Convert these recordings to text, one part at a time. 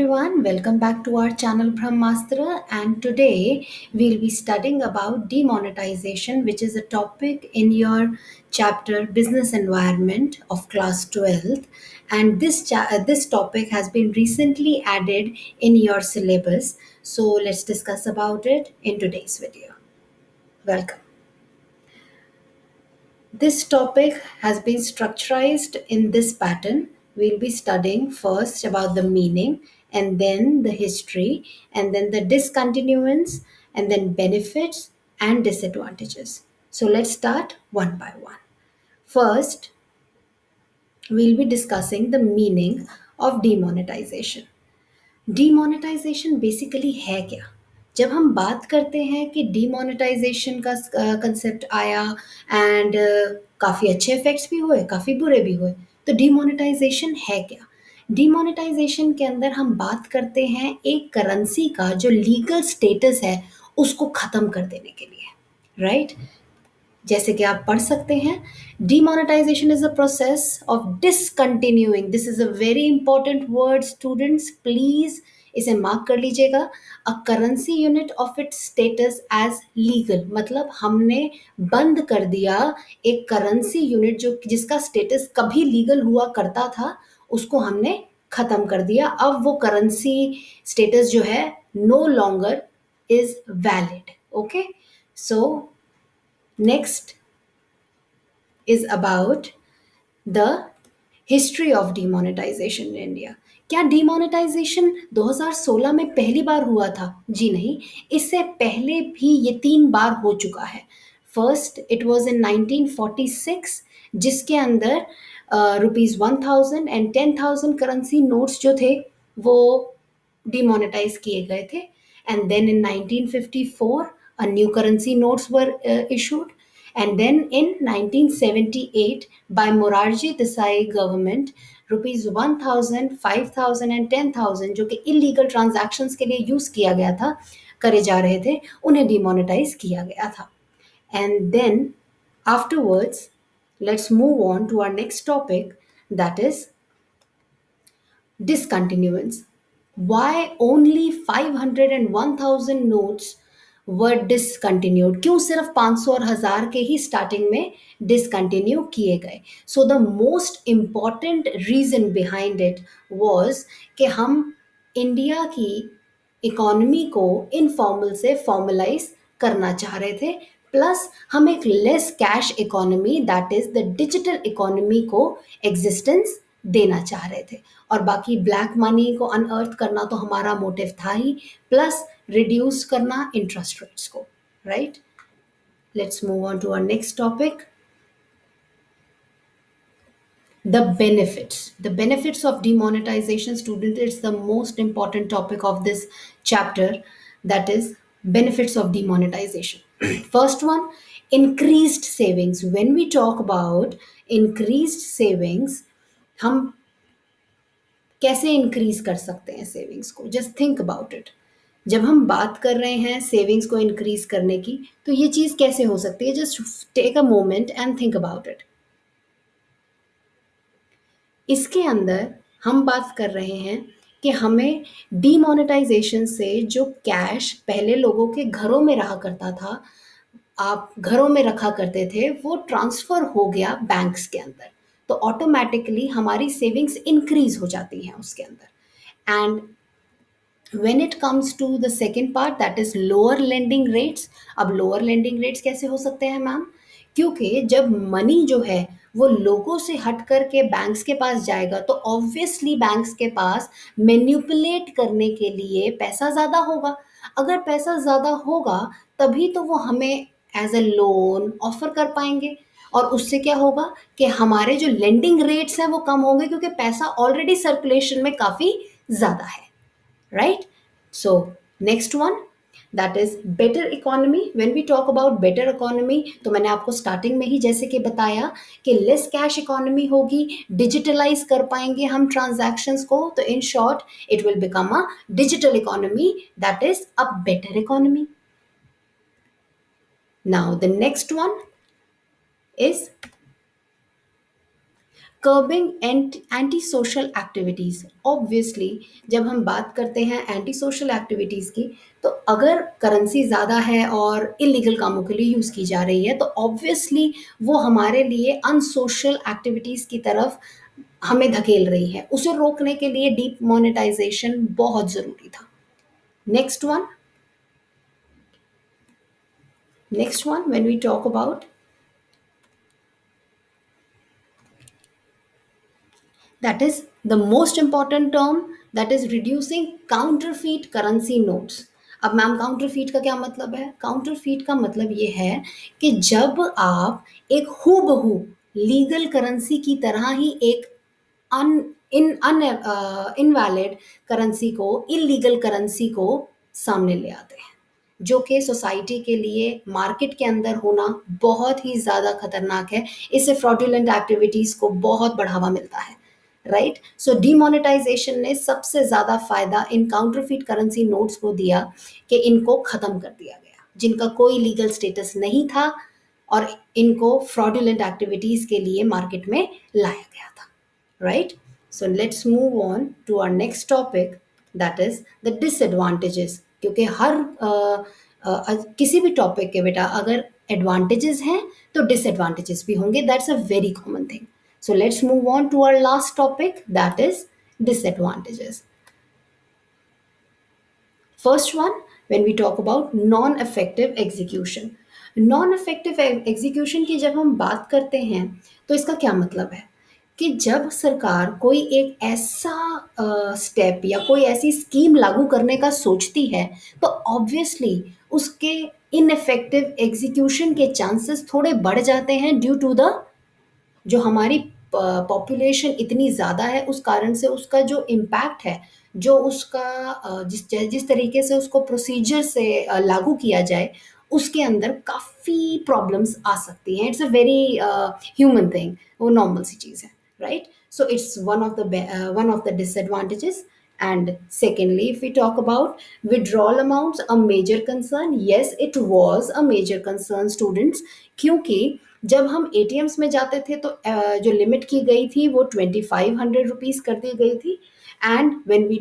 everyone, welcome back to our channel Brahmastra, and today we'll be studying about demonetization, which is a topic in your chapter Business Environment of class 12th. And this topic has been recently added in your syllabus. So let's discuss about it in today's video. Welcome. This topic has been structurized in this pattern. We'll be studying first about the meaning, and then the history, and then the discontinuance, and then benefits and disadvantages. So let's start one by one. First, we'll be discussing the meaning of demonetization. Demonetization basically है क्या? जब हम बात करते हैं कि demonetisation का concept आया एंड काफ़ी अच्छे इफेक्ट्स भी हुए, काफ़ी बुरे भी हुए, तो डीमोनेटाइजेशन है क्या? डीमोनेटाइजेशन के अंदर हम बात करते हैं एक करेंसी का जो लीगल स्टेटस है उसको ख़त्म कर देने के लिए, राइट? जैसे कि आप पढ़ सकते हैं, demonetization is a process of discontinuing. This is a very important word, students, please इसे मार्क कर लीजिएगा. A currency unit of its status as legal, मतलब हमने बंद कर दिया एक करेंसी यूनिट जो जिसका स्टेटस कभी लीगल हुआ करता था, उसको हमने खत्म कर दिया. अब वो करेंसी स्टेटस जो है no longer is valid. Okay, so next is about the history of demonetization in India. क्या डिमोनेटाइजेशन 2016 में पहली बार हुआ था? जी नहीं, इससे पहले भी ये 3 बार हो चुका है. फर्स्ट इट वाज इन 1946, जिसके अंदर ₹1000 एंड 10,000 करेंसी नोट्स जो थे वो डिमोनेटाइज किए गए थे. And then in 1954 a new currency notes were issued, and then in 1978 by Morarji Desai government rupees 1000, 5000 and 10,000 जो कि illegal transactions के लिए यूज किया गया था, करे जा रहे थे, उन्हें डिमोनेटाइज किया गया था. And then afterwards, let's move on to our next topic, that is discontinuance. Why only 500 and 1000 notes were discontinued? क्यों सिर्फ 500 और 1000 के ही स्टार्टिंग में डिसकंटिन्यू किए गए? So the most important reason behind it was कि हम इंडिया की इकोनॉमी को इनफॉर्मल से फॉर्मलाइज करना चाह रहे थे, प्लस हम एक less cash economy, that is the digital economy को एग्जिस्टेंस देना चाह रहे थे. और बाकी ब्लैक मनी को अनअर्थ करना तो हमारा मोटिव था ही, प्लस रिड्यूस करना इंटरेस्ट रेट्स को, right? Let's move on to our next topic, the benefits of demonetization. Student, it's the most important topic of this chapter, that is benefits of demonetization. First one, increased savings. When we talk about increased savings, हम कैसे increase कर सकते हैं savings को? Just think about it. जब हम बात कर रहे हैं सेविंग्स को इंक्रीज करने की, तो ये चीज़ कैसे हो सकती है? Just take a moment and think about it. इसके अंदर हम बात कर रहे हैं कि हमें डीमोनेटाइजेशन से जो कैश पहले लोगों के घरों में रहा करता था, आप घरों में रखा करते थे, वो ट्रांसफ़र हो गया बैंक्स के अंदर. तो ऑटोमैटिकली हमारी सेविंग्स इंक्रीज हो जाती हैं उसके अंदर. And when it comes to the second part, that is lower lending rates. अब lower lending rates कैसे हो सकते हैं मैम? क्योंकि जब मनी जो है वो लोगों से हट करके बैंक्स के पास जाएगा, तो ऑब्वियसली बैंक्स के पास मैनिपुलेट करने के लिए पैसा ज़्यादा होगा. अगर पैसा ज़्यादा होगा तभी तो वो हमें एज अ लोन ऑफर कर पाएंगे, और उससे क्या होगा कि हमारे जो लेंडिंग रेट्स हैं वो कम होंगे, क्योंकि पैसा ऑलरेडी सर्कुलेशन में काफ़ी ज़्यादा है, right? So next one, that is better economy. When we talk about better economy, तो मैंने आपको स्टार्टिंग में ही जैसे कि बताया कि लेस कैश इकोनॉमी होगी, डिजिटलाइज कर पाएंगे हम ट्रांजैक्शंस को, तो in short it will become a digital economy, that is a better economy. Now the next one is curbing anti social activities. Obviously जब हम बात करते हैं एंटी सोशल एक्टिविटीज की, तो अगर करेंसी ज़्यादा है और इलीगल कामों के लिए यूज़ की जा रही है, तो ऑब्वियसली वो हमारे लिए अनसोशल एक्टिविटीज़ की तरफ हमें धकेल रही है। उसे रोकने के लिए डीप मोनेटाइजेशन बहुत ज़रूरी था। Next one, next one when we talk about, that is the most important term, that is reducing counterfeit currency notes। अब मैम काउंटरफीट का क्या मतलब है? काउंटरफीट का मतलब ये है कि जब आप एक हूबहू लीगल करेंसी की तरह ही एक अन इन अन इनवैलिड करेंसी को, इलीगल करेंसी को सामने ले आते हैं, जो कि सोसाइटी के लिए मार्केट के अंदर होना बहुत ही ज़्यादा खतरनाक है। इससे फ्रॉडुलेंट एक्टिविटीज़ को बहुत बढ़ावा मिलता है, राइट? सो डीमोनेटाइजेशन ने सबसे ज़्यादा फायदा इन काउंटरफीट करेंसी नोट्स को दिया कि इनको ख़त्म कर दिया गया, जिनका कोई लीगल स्टेटस नहीं था, और इनको फ्रॉडुलेंट एक्टिविटीज़ के लिए मार्केट में लाया गया था, right? So let's move on to our next topic, that is the disadvantages। क्योंकि हर किसी भी टॉपिक के बेटा अगर एडवांटेजेस हैं तो डिसएडवांटेजेस भी होंगे, that's a very common thing. So let's move on to our last topic, that is disadvantages. First one, when we talk about non effective execution. Non effective execution की जब हम बात करते हैं, तो इसका क्या मतलब है कि जब सरकार कोई एक ऐसा स्टेप या कोई ऐसी स्कीम लागू करने का सोचती है, तो ऑब्वियसली उसके इनइफेक्टिव एग्जीक्यूशन के चांसेस थोड़े बढ़ जाते हैं, ड्यू टू द जो हमारी पॉपुलेशन इतनी ज़्यादा है, उस कारण से उसका जो इम्पैक्ट है, जो उसका जिस तरीके से उसको प्रोसीजर से लागू किया जाए, उसके अंदर काफ़ी प्रॉब्लम्स आ सकती हैं। It's a very human thing, वो नॉर्मल सी चीज़ है, right? So it's one of the disadvantages. And secondly, if we talk about withdrawal amounts, a major concern, yes it was a major concern students, क्योंकि जब हम ATMs में जाते थे तो जो लिमिट की गई थी वो 2500 रुपीज़ कर दी गई थी, and when we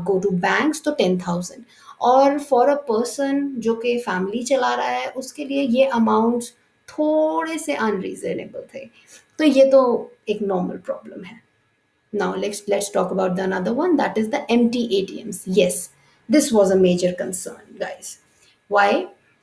go to banks तो 10,000। और फॉर अ पर्सन जो कि फैमिली चला रहा है, उसके लिए ये अमाउंट्स थोड़े से अनरीजनेबल थे। तो ये तो एक नॉर्मल प्रॉब्लम है। Now let's talk about the another one, that is the empty ATMs। Yes, this was a major concern, guys। Why?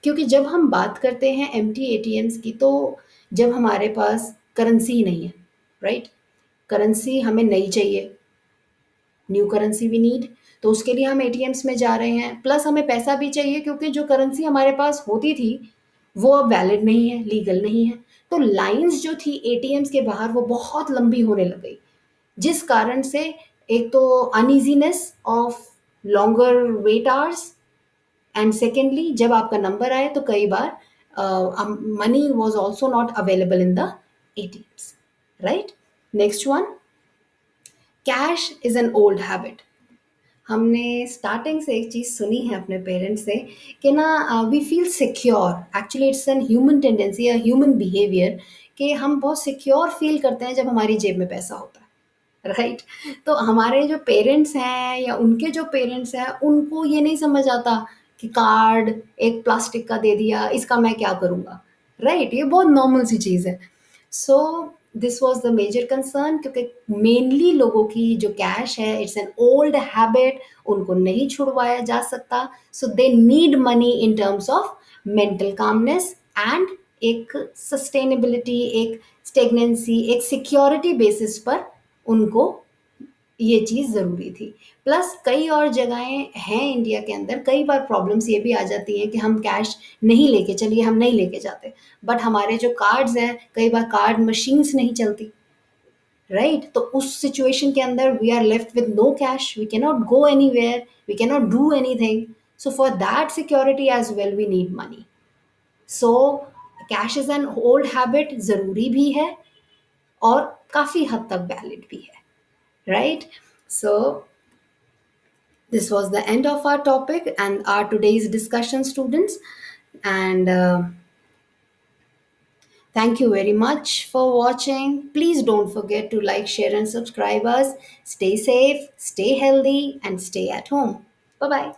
क्योंकि जब हम बात करते हैं empty ATMs की, तो जब हमारे पास करेंसी ही नहीं है, राइट? करेंसी हमें नहीं चाहिए, न्यू करेंसी वी नीड, तो उसके लिए हम एटीएम्स में जा रहे हैं, प्लस हमें पैसा भी चाहिए क्योंकि जो करेंसी हमारे पास होती थी वो अब वैलिड नहीं है, लीगल नहीं है। तो लाइंस जो थी एटीएम्स के बाहर वो बहुत लंबी होने लग गई, जिस कारण से एक तो uneasiness of longer wait hours, and secondly जब आपका नंबर आए तो कई बार money was also not available in the ATMs, right? Next one, cash is an old habit. हमने स्टार्टिंग से एक चीज़ सुनी है अपने पेरेंट्स से कि ना we feel secure, actually it's an human tendency, a human behaviour, कि हम बहुत सिक्योर फील करते हैं जब हमारी जेब में पैसा होता है, राइट? तो हमारे जो पेरेंट्स हैं या उनके जो पेरेंट्स हैं, उनको ये नहीं समझ आता कि कार्ड एक प्लास्टिक का दे दिया, इसका मैं क्या करूँगा, राइट? ये बहुत नॉर्मल सी चीज़ है। So this was the major concern, क्योंकि मेनली लोगों की जो कैश है इट्स एन ओल्ड हैबिट, उनको नहीं छुड़वाया जा सकता। So they need money in terms of mental calmness and एक सस्टेनेबिलिटी, एक स्टेगनेंसी, एक सिक्योरिटी बेसिस पर उनको ये चीज़ ज़रूरी थी। प्लस कई और जगहें हैं इंडिया के अंदर, कई बार प्रॉब्लम्स ये भी आ जाती हैं कि हम कैश नहीं लेके चलिए, हम नहीं लेके जाते, बट हमारे जो कार्ड्स हैं, कई बार कार्ड मशीन्स नहीं चलती, राइट? तो उस सिचुएशन के अंदर we are left with no cash, we can not go anywhere, we can not do anything. So for that security as well we need money. So cash is an old habit, ज़रूरी भी है और काफ़ी हद तक valid भी है, right? So this was the end of our topic and our today's discussion, students. And Thank you very much for watching. Please don't forget to like, share, and subscribe us. Stay safe, stay healthy, and stay at home. Bye bye.